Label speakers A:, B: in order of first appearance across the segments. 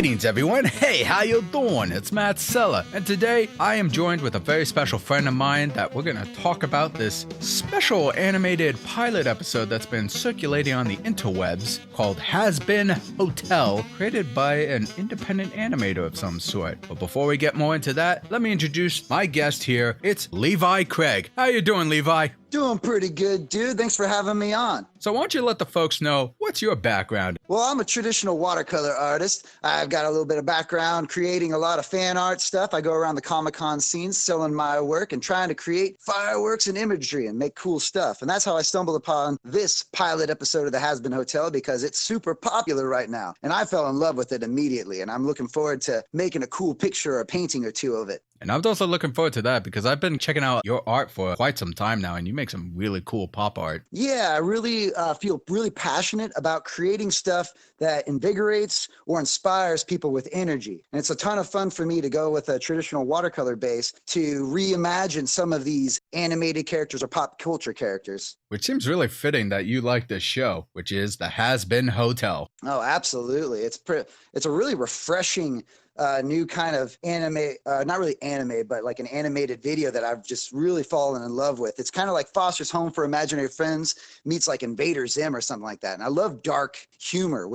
A: Greetings everyone, hey, how you doing? It's Matt Sella, and today I am joined with a very special friend of mine that we're going to talk about this special animated pilot episode that's been circulating on the interwebs called Hazbin Hotel, created by an independent animator of some sort. But before we get more into that, let me introduce my guest here. It's Levi Craig. How you doing, Levi?
B: Doing pretty good, dude. Thanks for having me on.
A: So why don't you let the folks know, what's your background?
B: Well, I'm a traditional watercolor artist. I've got a little bit of background creating a lot of fan art stuff. I go around the Comic-Con scenes selling my work and trying to create fireworks and imagery and make cool stuff. And that's how I stumbled upon this pilot episode of the Hazbin Hotel because it's super popular right now. And I fell in love with it immediately. And I'm looking forward to making a cool picture or a painting or two of it.
A: And I'm also looking forward to that because I've been checking out your art for quite some time now, and you make some really cool pop art.
B: Yeah, I really feel really passionate about creating stuff that invigorates or inspires people with energy. And it's a ton of fun for me to go with a traditional watercolor base to reimagine some of these animated characters or pop culture characters.
A: Which seems really fitting that you like this show, which is the Hazbin Hotel.
B: Oh, absolutely. It's a really refreshing new kind of anime, not really anime, but like an animated video that I've just really fallen in love with. It's kind of like Foster's Home for Imaginary Friends meets like Invader Zim or something like that. And I love dark humor,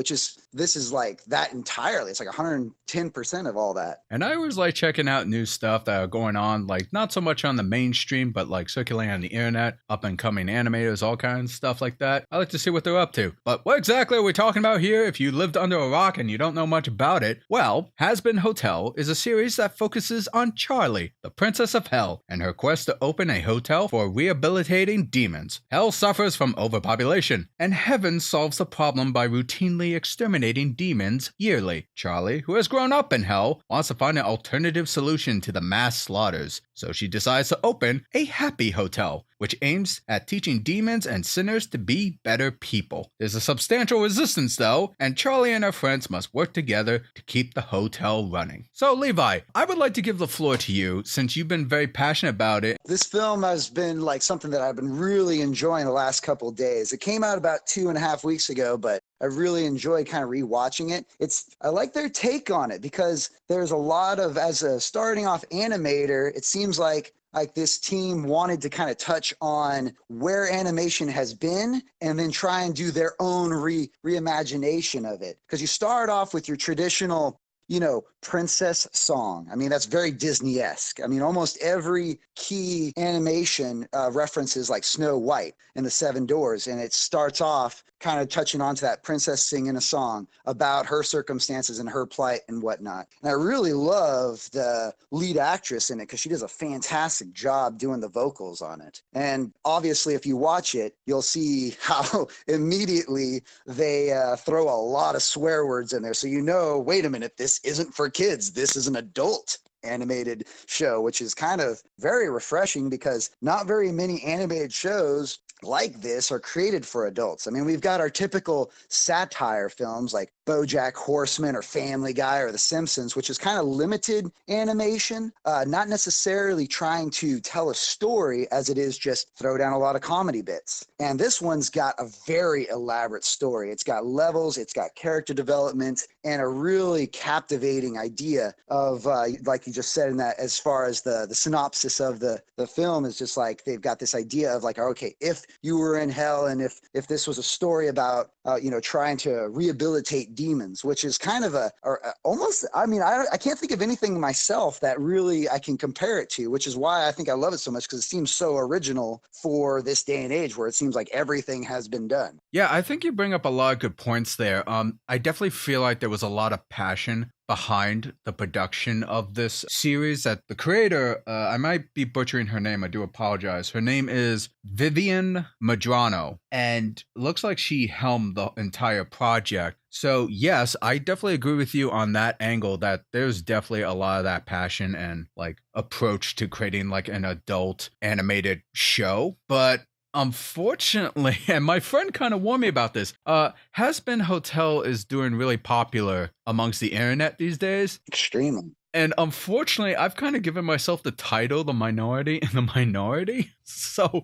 B: this is like that entirely. It's like 110% of all that.
A: And I always like checking out new stuff that are going on, like not so much on the mainstream, but like circulating on the internet, up and coming animators, all kinds of stuff like that. I like to see what they're up to. But what exactly are we talking about here? If you lived under a rock and you don't know much about it, well, Hazbin Hotel is a series that focuses on Charlie, the Princess of Hell, and her quest to open a hotel for rehabilitating demons. Hell suffers from overpopulation, and Heaven solves the problem by routinely exterminating demons yearly. Charlie, who has grown up in Hell, wants to find an alternative solution to the mass slaughters, so she decides to open a happy hotel, which aims at teaching demons and sinners to be better people. There's a substantial resistance though, and Charlie and her friends must work together to keep the hotel running. So Levi, I would like to give the floor to you since you've been very passionate about it.
B: This film has been like something that I've been really enjoying the last couple of days. It came out about 2.5 weeks ago, but I really enjoy kind of rewatching it. I like their take on it because there's a lot of, as a starting off animator, it seems like this team wanted to kind of touch on where animation has been and then try and do their own reimagination of it. Because you start off with your traditional, princess song. I mean, that's very Disney-esque. I mean, almost every key animation references like Snow White and the Seven Doors, and it starts off kind of touching onto that princess singing a song about her circumstances and her plight and whatnot. And I really love the lead actress in it because she does a fantastic job doing the vocals on it. And obviously, if you watch it, you'll see how immediately they throw a lot of swear words in there. So wait a minute, this isn't for kids. This is an adult animated show, which is kind of very refreshing because not very many animated shows like this are created for adults. I mean, we've got our typical satire films like BoJack Horseman or Family Guy or The Simpsons, which is kind of limited animation, not necessarily trying to tell a story as it is just throw down a lot of comedy bits. And this one's got a very elaborate story. It's got levels, it's got character development, and a really captivating idea of, like you just said in that, as far as the synopsis of the film is just like, they've got this idea of like, okay, if you were in hell and if this was a story about, trying to rehabilitate demons, which is kind of almost, I can't think of anything myself that really I can compare it to, which is why I think I love it so much because it seems so original for this day and age where it seems like everything has been done.
A: Yeah, I think you bring up a lot of good points there. I definitely feel like there was a lot of passion behind the production of this series that the creator, I might be butchering her name, I do apologize. Her name is Vivian Madrano, and looks like she helmed the entire project. So yes, I definitely agree with you on that angle that there's definitely a lot of that passion and like approach to creating like an adult animated show. But unfortunately, and my friend kind of warned me about this, Hazbin Hotel is doing really popular amongst the internet these days.
B: Extremely.
A: And unfortunately, I've kind of given myself the title, the minority in the minority. So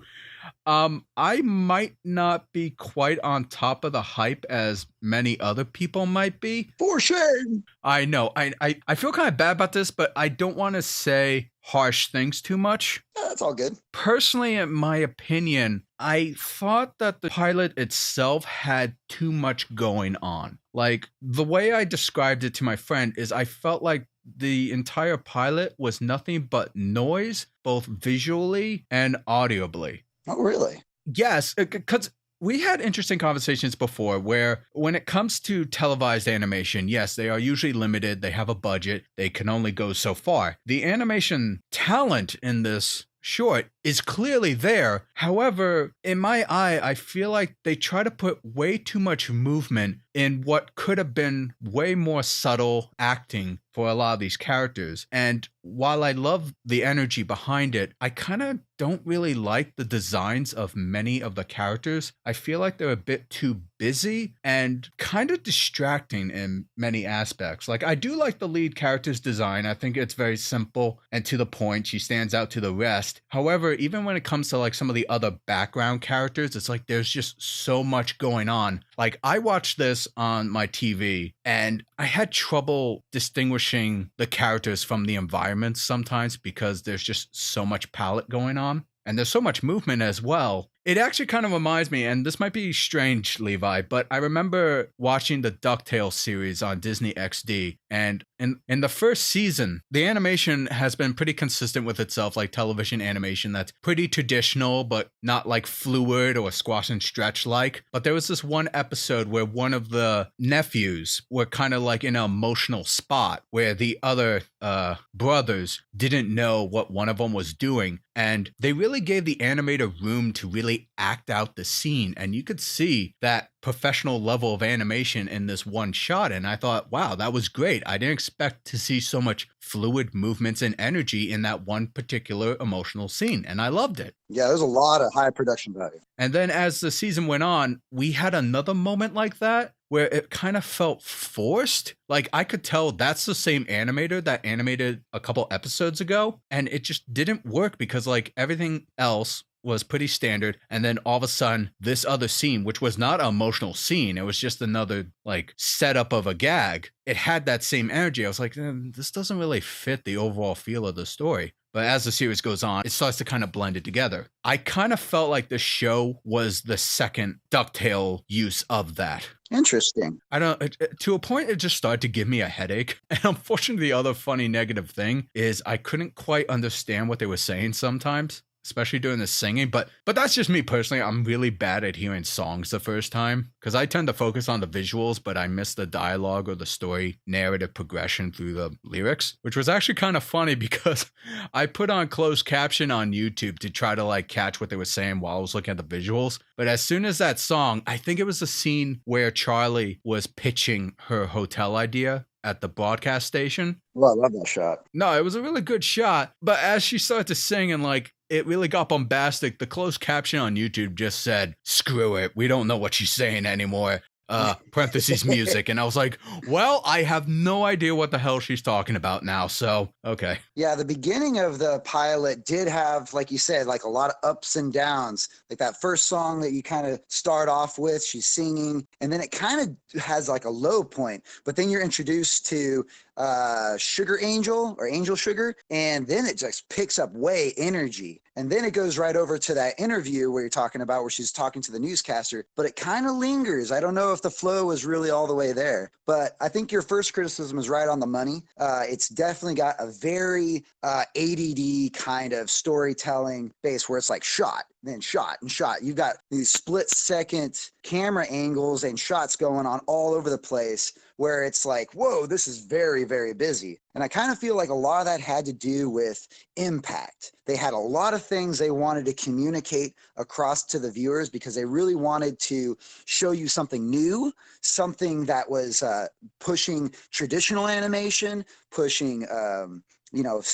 A: I might not be quite on top of the hype as many other people might be.
B: For sure.
A: I know. I feel kind of bad about this, but I don't want to say harsh things too much.
B: Yeah, that's all good.
A: Personally, in my opinion, I thought that the pilot itself had too much going on. Like, the way I described it to my friend is I felt like the entire pilot was nothing but noise, both visually and audibly.
B: Oh, really?
A: Yes, because we had interesting conversations before where when it comes to televised animation, yes, they are usually limited. They have a budget. They can only go so far. The animation talent in this short is clearly there. However, in my eye, I feel like they try to put way too much movement in what could have been way more subtle acting for a lot of these characters. And while I love the energy behind it, I kind of don't really like the designs of many of the characters. I feel like they're a bit too busy and kind of distracting in many aspects. Like, I do like the lead character's design. I think it's very simple and to the point. She stands out to the rest. However, even when it comes to like some of the other background characters, it's like there's just so much going on. Like, I watched this on my TV and I had trouble distinguishing the characters from the environments sometimes because there's just so much palette going on. And there's so much movement as well. It actually kind of reminds me, and this might be strange, Levi, but I remember watching the DuckTales series on Disney XD. And in the first season, the animation has been pretty consistent with itself, like television animation that's pretty traditional, but not like fluid or squash and stretch like. But there was this one episode where one of the nephews were kind of like in an emotional spot where the other brothers didn't know what one of them was doing. And they really gave the animator room to really act out the scene, and you could see that professional level of animation in this one shot. And I thought, wow, that was great. I didn't expect to see so much fluid movements and energy in that one particular emotional scene, and I loved it.
B: Yeah, there's a lot of high production value.
A: And then as the season went on, we had another moment like that where it kind of felt forced. Like, I could tell that's the same animator that animated a couple episodes ago, and it just didn't work because like everything else was pretty standard, and then all of a sudden this other scene, which was not an emotional scene, it was just another like setup of a gag, it had that same energy. I was like, this doesn't really fit the overall feel of the story. But as the series goes on, it starts to kind of blend it together. I kind of felt like the show was the second DuckTale use of that.
B: Interesting.
A: I don't, to a point, it just started to give me a headache. And unfortunately, the other funny negative thing is I couldn't quite understand what they were saying sometimes, especially during the singing. But that's just me personally. I'm really bad at hearing songs the first time because I tend to focus on the visuals, but I miss the dialogue or the story narrative progression through the lyrics, which was actually kind of funny because I put on closed caption on YouTube to try to like catch what they were saying while I was looking at the visuals. But as soon as that song, I think it was the scene where Charlie was pitching her hotel idea at the broadcast station.
B: Well, I love that shot.
A: No, it was a really good shot. But as she started to sing and like it really got bombastic, the closed caption on YouTube just said, "Screw it, we don't know what she's saying anymore. Parentheses music." And I was like, well, I have no idea what the hell she's talking about now. So, okay.
B: Yeah, the beginning of the pilot did have, like you said, like a lot of ups and downs. Like that first song that you kind of start off with, she's singing, and then it kind of has like a low point. But then you're introduced to Sugar Angel or Angel Sugar, and then it just picks up way energy. And then it goes right over to that interview where you're talking about where she's talking to the newscaster, but it kind of lingers. I don't know if the flow was really all the way there, but I think your first criticism is right on the money. It's definitely got a very ADD kind of storytelling base where it's like shot, then shot and shot. You've got these split second camera angles and shots going on all over the place where it's like, whoa, this is very, very busy. And I kind of feel like a lot of that had to do with impact. They had a lot of things they wanted to communicate across to the viewers because they really wanted to show you something new, something that was pushing traditional animation, pushing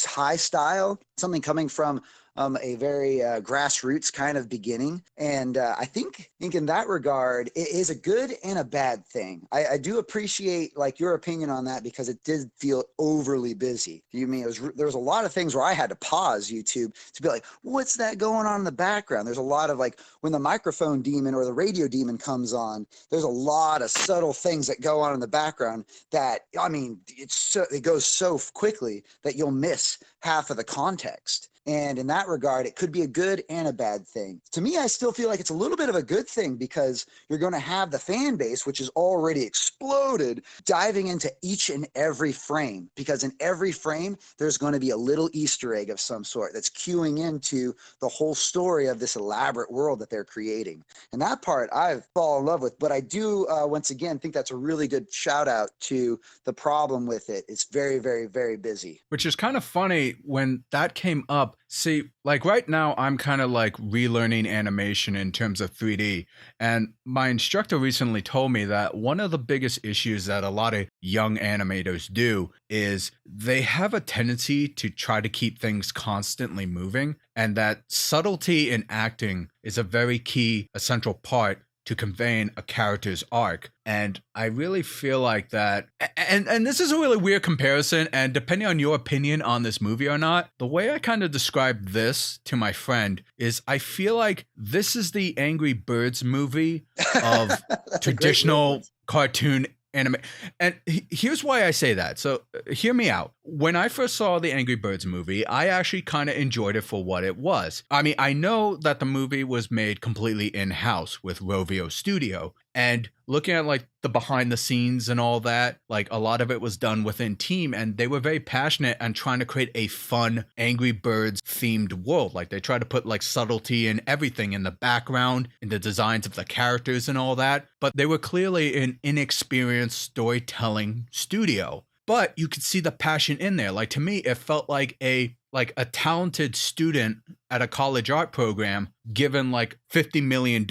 B: high style, something coming from a very grassroots kind of beginning. And I think in that regard, it is a good and a bad thing. I do appreciate like your opinion on that because it did feel overly busy. You mean there was a lot of things where I had to pause YouTube to be like, what's that going on in the background? There's a lot of like when the microphone demon or the radio demon comes on, there's a lot of subtle things that go on in the background that, I mean, it goes so quickly that you'll miss half of the context. And in that regard, it could be a good and a bad thing. To me, I still feel like it's a little bit of a good thing because you're going to have the fan base, which is already exploded, diving into each and every frame. Because in every frame, there's going to be a little Easter egg of some sort that's cueing into the whole story of this elaborate world that they're creating. And that part I've fallen in love with. But I do, once again, think that's a really good shout out to the problem with it. It's very, very, very busy.
A: Which is kind of funny when that came up. See, like right now, I'm kind of like relearning animation in terms of 3D. And my instructor recently told me that one of the biggest issues that a lot of young animators do is they have a tendency to try to keep things constantly moving. And that subtlety in acting is a very key, essential part to conveying a character's arc. And I really feel like that, and this is a really weird comparison, and depending on your opinion on this movie or not, the way I kind of described this to my friend is I feel like this is the Angry Birds movie of traditional cartoon anime. And here's why I say that. So hear me out. When I first saw the Angry Birds movie, I actually kind of enjoyed it for what it was. I mean, I know that the movie was made completely in-house with Rovio Studio, and looking at like the behind the scenes and all that, like a lot of it was done within team, and they were very passionate and trying to create a fun Angry Birds themed world. Like they tried to put like subtlety and everything in the background, in the designs of the characters and all that. But they were clearly an inexperienced storytelling studio. But you could see the passion in there. Like to me, it felt like a talented student at a college art program given like $50 million.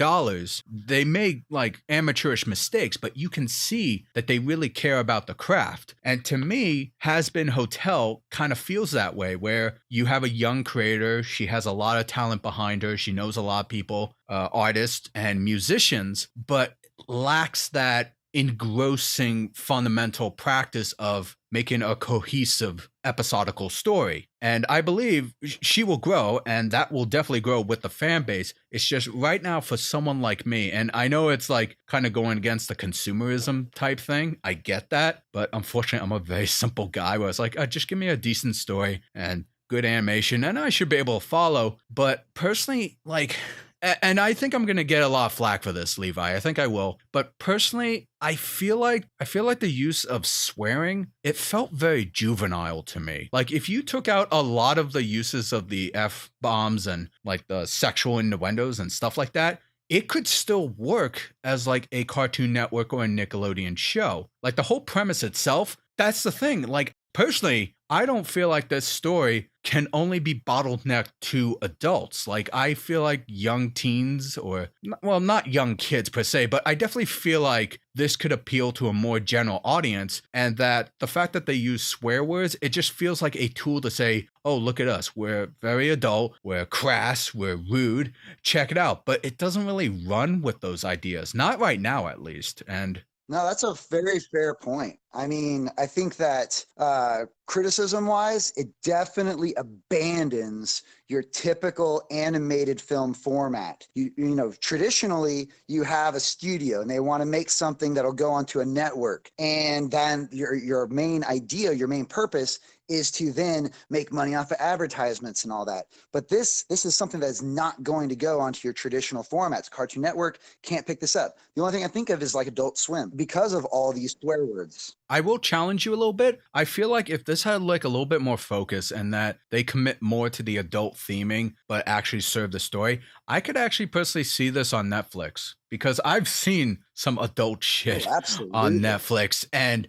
A: They made like amateurish mistakes, but you can see that they really care about the craft. And to me, Hazbin Hotel kind of feels that way, where you have a young creator. She has a lot of talent behind her. She knows a lot of people, artists and musicians, but lacks that engrossing fundamental practice of making a cohesive episodical story. And I believe she will grow, and that will definitely grow with the fan base. It's just right now for someone like me, and I know it's like kind of going against the consumerism type thing. I get that, but unfortunately I'm a very simple guy where it's like, just give me a decent story and good animation and I should be able to follow. But personally, like, and I think I'm going to get a lot of flack for this, Levi. I think I will. But personally, I feel like the use of swearing, it felt very juvenile to me. Like if you took out a lot of the uses of the F-bombs and like the sexual innuendos and stuff like that, it could still work as like a Cartoon Network or a Nickelodeon show. Like the whole premise itself, that's the thing. Like personally, I don't feel like this story can only be bottlenecked to adults. Like I feel like young teens or, well, not young kids per se, but I definitely feel like this could appeal to a more general audience, and that the fact that they use swear words, it just feels like a tool to say, oh, look at us. We're very adult. We're crass. We're rude. Check it out. But it doesn't really run with those ideas. Not right now, at least. And
B: no, that's a very fair point. I mean, I think that criticism-wise, it definitely abandons your typical animated film format. You know, traditionally, you have a studio and they want to make something that'll go onto a network. And then your main idea, your main purpose is to then make money off of advertisements and all that. But this is something that's not going to go onto your traditional formats. Cartoon Network can't pick this up. The only thing I think of is like Adult Swim because of all these swear words.
A: I will challenge you a little bit. I feel like if this had like a little bit more focus and that they commit more to the adult theming, but actually serve the story, I could actually personally see this on Netflix, because I've seen some adult shit on Netflix, and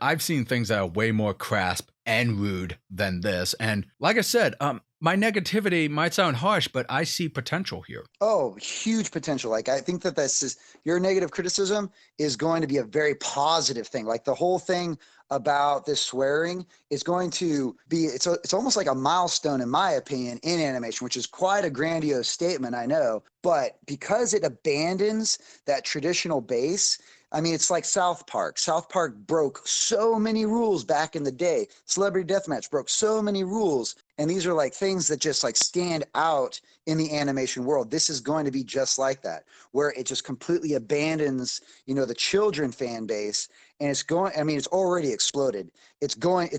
A: I've seen things that are way more crass and rude than this. And like I said, my negativity might sound harsh, but I see potential here.
B: Oh, huge potential. Like, I think that this is your negative criticism is going to be a very positive thing. Like, the whole thing about this swearing is going to be, it's almost like a milestone, in my opinion, in animation, which is quite a grandiose statement, I know. But because it abandons that traditional base, I mean, it's like South Park. South Park broke so many rules back in the day. Celebrity Deathmatch broke so many rules. And these are like things that just like stand out in the animation world. This is going to be just like that, where it just completely abandons, the children fan base. And it's going, I mean, it's already exploded. It's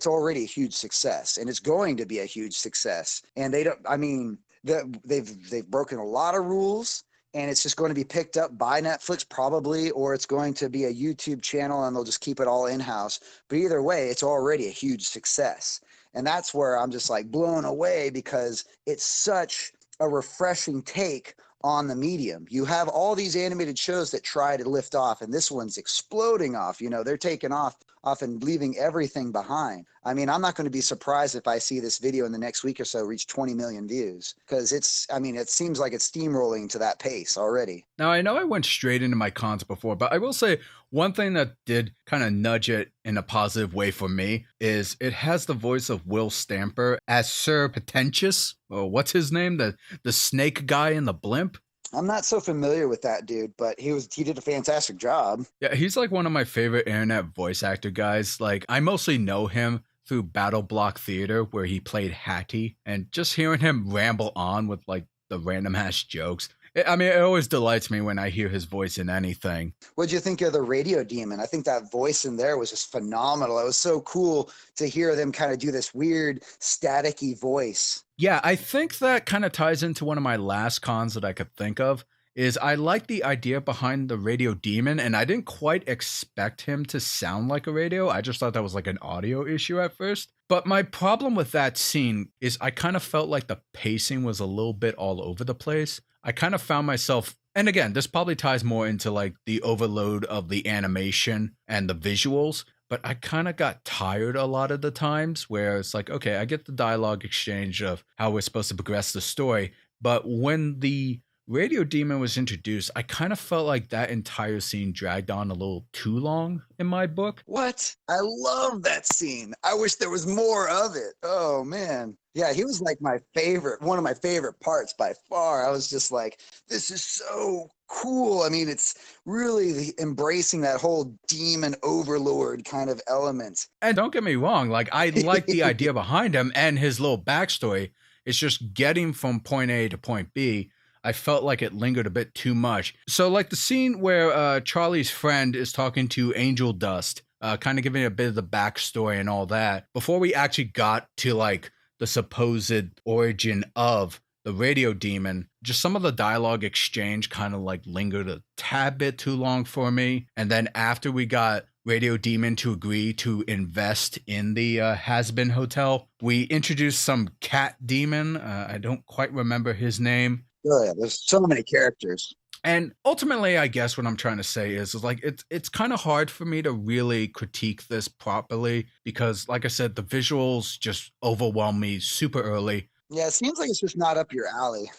B: already a huge success, and it's going to be a huge success. And they don't, I mean, they've broken a lot of rules, and it's just going to be picked up by Netflix probably, or it's going to be a YouTube channel and they'll just keep it all in-house. But either way, it's already a huge success. And that's where I'm just like blown away, because it's such a refreshing take on the medium. You have all these animated shows that try to lift off, and this one's exploding off. They're taking off and leaving everything behind. I mean, I'm not going to be surprised if I see this video in the next week or so reach 20 million views, because it seems like it's steamrolling to that pace already.
A: Now, I know I went straight into my cons before, but I will say one thing that did kind of nudge it in a positive way for me is it has the voice of Will Stamper as Sir Pretentious. Oh, what's his name? The snake guy in the blimp?
B: I'm not so familiar with that dude, but he did a fantastic job.
A: Yeah, he's like one of my favorite internet voice actor guys. Like, I mostly know him through Battle Block Theater, where he played Hattie, and just hearing him ramble on with like the random ass jokes. I mean, it always delights me when I hear his voice in anything.
B: What'd you think of the Radio Demon? I think that voice in there was just phenomenal. It was so cool to hear them kind of do this weird staticky voice.
A: Yeah, I think that kind of ties into one of my last cons that I could think of. Is I like the idea behind the Radio Demon, and I didn't quite expect him to sound like a radio. I just thought that was like an audio issue at first. But my problem with that scene is I kind of felt like the pacing was a little bit all over the place. I kind of found myself, and again, this probably ties more into like the overload of the animation and the visuals, but I kind of got tired a lot of the times where it's like, okay, I get the dialogue exchange of how we're supposed to progress the story, but when the Radio Demon was introduced, I kind of felt like that entire scene dragged on a little too long in my book.
B: What? I love that scene. I wish there was more of it. Oh, man. Yeah, he was like one of my favorite parts by far. I was just like, this is so cool. I mean, it's really embracing that whole demon overlord kind of element.
A: And don't get me wrong, like I like the idea behind him and his little backstory. It's just getting from point A to point B. I felt like it lingered a bit too much. So like the scene where Charlie's friend is talking to Angel Dust, kind of giving a bit of the backstory and all that, before we actually got to like the supposed origin of the Radio Demon, just some of the dialogue exchange kind of like lingered a tad bit too long for me. And then after we got Radio Demon to agree to invest in the Hazbin Hotel, we introduced some cat demon. I don't quite remember his name.
B: Oh, yeah, there's so many characters.
A: And ultimately, I guess what I'm trying to say is like it's kind of hard for me to really critique this properly because, like I said, the visuals just overwhelm me super early.
B: Yeah, it seems like it's just not up your alley.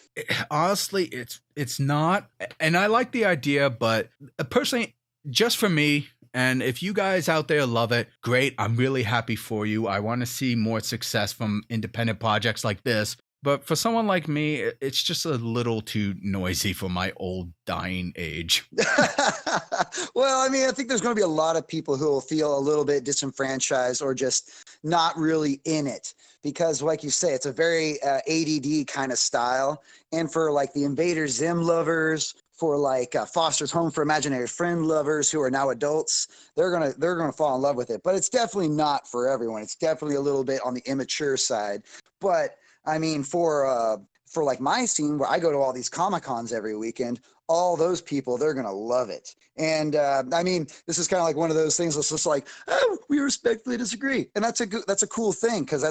A: Honestly, it's not. And I like the idea, but personally, just for me, and if you guys out there love it, great. I'm really happy for you. I want to see more success from independent projects like this. But for someone like me, it's just a little too noisy for my old dying age.
B: Well, I mean, I think there's going to be a lot of people who will feel a little bit disenfranchised or just not really in it. Because like you say, it's a very ADD kind of style. And for like the Invader Zim lovers, for like Foster's Home for Imaginary Friend lovers who are now adults, they're gonna fall in love with it. But it's definitely not for everyone. It's definitely a little bit on the immature side. But I mean, for like my scene where I go to all these Comic-Cons every weekend, all those people, they're going to love it. And I mean, this is kind of like one of those things that's just like, oh, we respectfully disagree. And that's a cool thing, because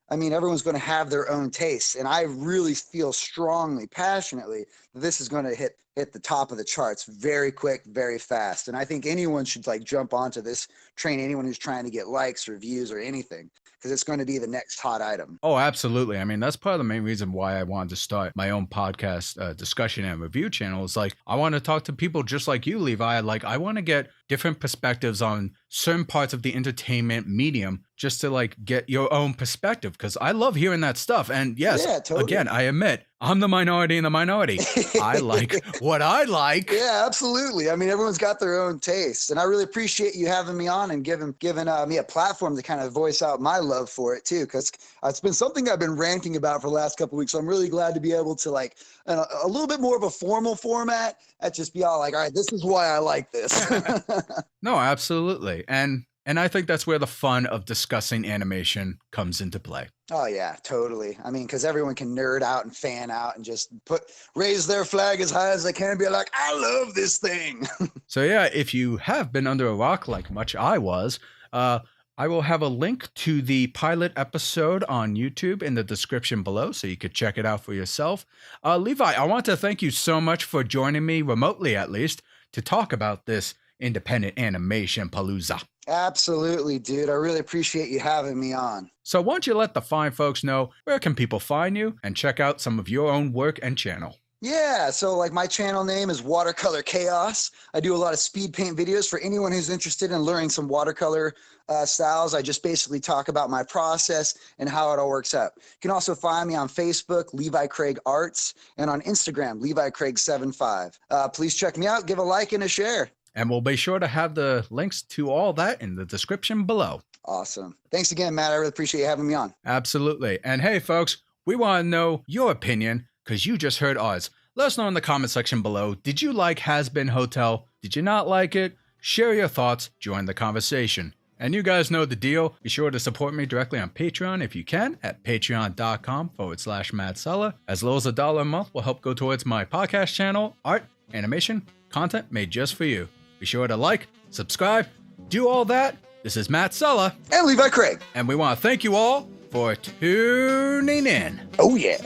B: I mean, everyone's going to have their own tastes. And I really feel strongly, passionately, that this is going to hit the top of the charts very quick, very fast. And I think anyone should like jump onto this train, anyone who's trying to get likes or views or anything, because it's going to be the next hot item.
A: Oh, absolutely. I mean, that's part of the main reason why I wanted to start my own podcast discussion and review channel. Is like, I want to talk to people just like you, Levi. Like, I want to get different perspectives on certain parts of the entertainment medium, just to like get your own perspective, because I love hearing that stuff. And yes,
B: Yeah, totally.
A: Again, I admit I'm the minority in the minority. I like what I like.
B: Yeah, absolutely. I mean, everyone's got their own taste, and I really appreciate you having me on and giving me a platform to kind of voice out my love for it too, because it's been something I've been ranting about for the last couple of weeks. So I'm really glad to be able to, like, a little bit more of a formal format, and just be all like, all right, this is why I like this.
A: No, absolutely. And I think that's where the fun of discussing animation comes into play.
B: Oh yeah, totally. I mean, because everyone can nerd out and fan out and just raise their flag as high as they can and be like, I love this thing.
A: So yeah, if you have been under a rock like much I was, I will have a link to the pilot episode on YouTube in the description below, so you could check it out for yourself. Levi, I want to thank you so much for joining me, remotely at least, to talk about this independent animation palooza.
B: Absolutely, dude. I really appreciate you having me on.
A: So why don't you let the fine folks know, where can people find you and check out some of your own work and channel?
B: Yeah, so like my channel name is Watercolor Chaos. I do a lot of speed paint videos for anyone who's interested in learning some watercolor styles. I just basically talk about my process and how it all works out. You can also find me on Facebook, Levi Craig Arts, and on Instagram, Levi Craig 75. Please check me out, give a like and a share.
A: And we'll be sure to have the links to all that in the description below.
B: Awesome. Thanks again, Matt. I really appreciate you having me on.
A: Absolutely. And hey, folks, we want to know your opinion, because you just heard ours. Let us know in the comment section below. Did you like Hazbin Hotel? Did you not like it? Share your thoughts. Join the conversation. And you guys know the deal. Be sure to support me directly on Patreon if you can at patreon.com/Matt Sella. As low as $1 a month will help go towards my podcast channel, art, animation, content made just for you. Be sure to like, subscribe, do all that. This is Matt Sella.
B: And Levi Craig.
A: And we want to thank you all for tuning in.
B: Oh, yeah.